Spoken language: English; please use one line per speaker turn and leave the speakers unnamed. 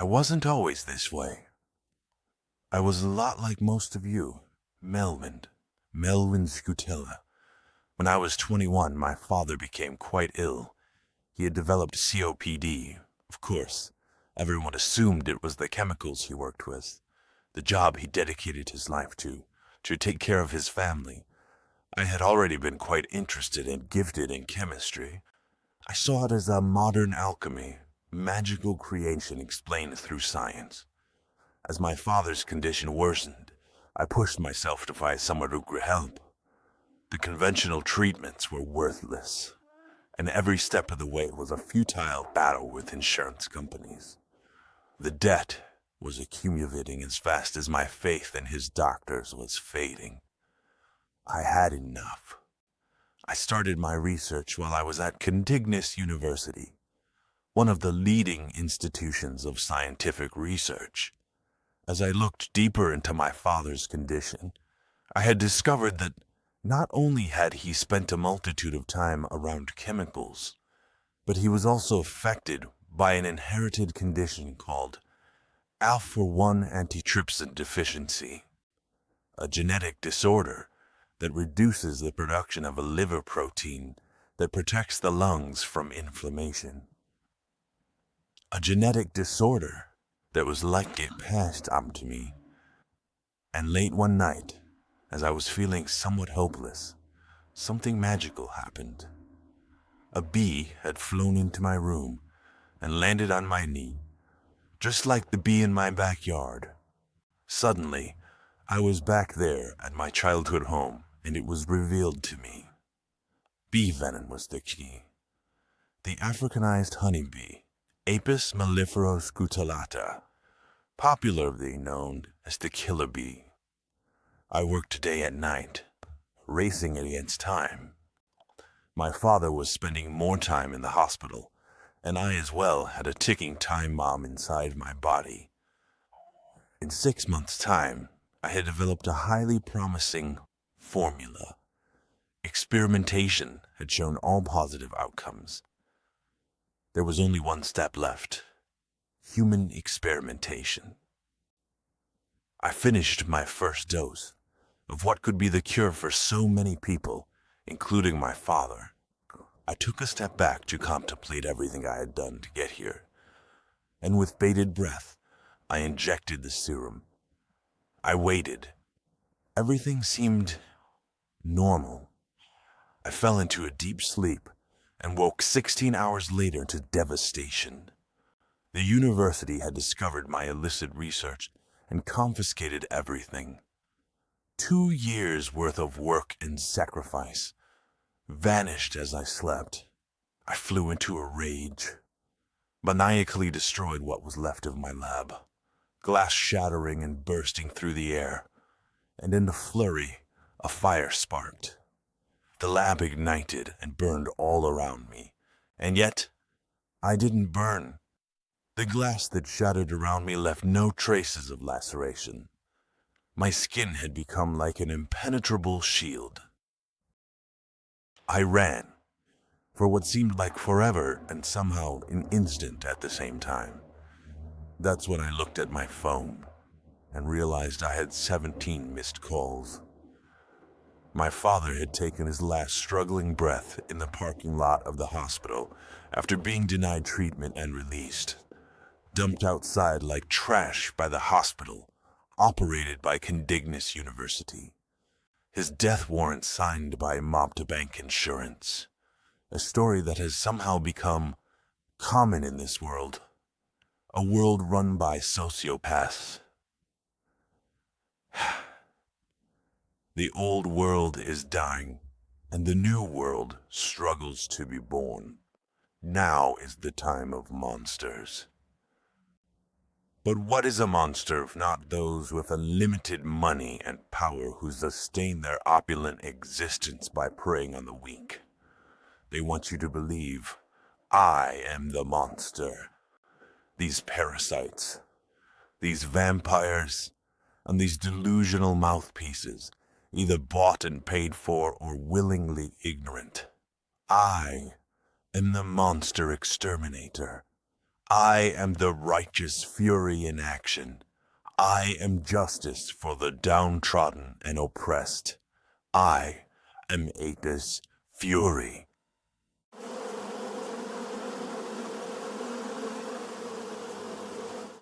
wasn't always this way. I was a lot like most of you, Melvin Scutella. When I was 21, my father became quite ill. He had developed COPD. Of course, everyone assumed it was the chemicals he worked with, the job he dedicated his life to take care of his family. I had already been quite interested and gifted in chemistry. I saw it as a modern alchemy, magical creation explained through science. As my father's condition worsened, I pushed myself to find someone who could help. The conventional treatments were worthless, and every step of the way was a futile battle with insurance companies. The debt was accumulating as fast as my faith in his doctors was fading. I had enough. I started my research while I was at Condignus University, one of the leading institutions of scientific research. As I looked deeper into my father's condition, I had discovered that not only had he spent a multitude of time around chemicals, but he was also affected by an inherited condition called alpha-1 antitrypsin deficiency, a genetic disorder that reduces the production of a liver protein that protects the lungs from inflammation. A genetic disorder that was like it passed on to me. And late one night, as I was feeling somewhat hopeless, something magical happened. A bee had flown into my room and landed on my knee, just like the bee in my backyard. Suddenly, I was back there at my childhood home, and it was revealed to me. Bee venom was the key. The Africanized honeybee, Apis mellifera scutellata, popularly known as the killer bee. I worked day and night, racing against time. My father was spending more time in the hospital, and I as well had a ticking time bomb inside my body. In 6 months' time, I had developed a highly promising formula. Experimentation had shown all positive outcomes. There was only one step left: human experimentation. I finished my first dose of what could be the cure for so many people, including my father. I took a step back to contemplate everything I had done to get here, and with bated breath, I injected the serum. I waited. Everything seemed normal. I fell into a deep sleep and woke 16 hours later to devastation. The university had discovered my illicit research and confiscated everything. 2 years' worth of work and sacrifice vanished as I slept. I flew into a rage, maniacally destroyed what was left of my lab, glass shattering and bursting through the air, and in a flurry, a fire sparked. The lab ignited and burned all around me, and yet I didn't burn. The glass that shattered around me left no traces of laceration. My skin had become like an impenetrable shield. I ran, for what seemed like forever and somehow an instant at the same time. That's when I looked at my phone and realized I had 17 missed calls. My father had taken his last struggling breath in the parking lot of the hospital after being denied treatment and released, dumped outside like trash by the hospital, operated by Condignus University. His death warrant signed by mob-to-bank insurance. A story that has somehow become common in this world. A world run by sociopaths. The old world is dying, and the new world struggles to be born. Now is the time of monsters. But what is a monster if not those with unlimited money and power who sustain their opulent existence by preying on the weak? They want you to believe, I am the monster. These parasites, these vampires, and these delusional mouthpieces, either bought and paid for or willingly ignorant. I am the monster exterminator. I am the righteous fury in action. I am justice for the downtrodden and oppressed. I am Apis Fury.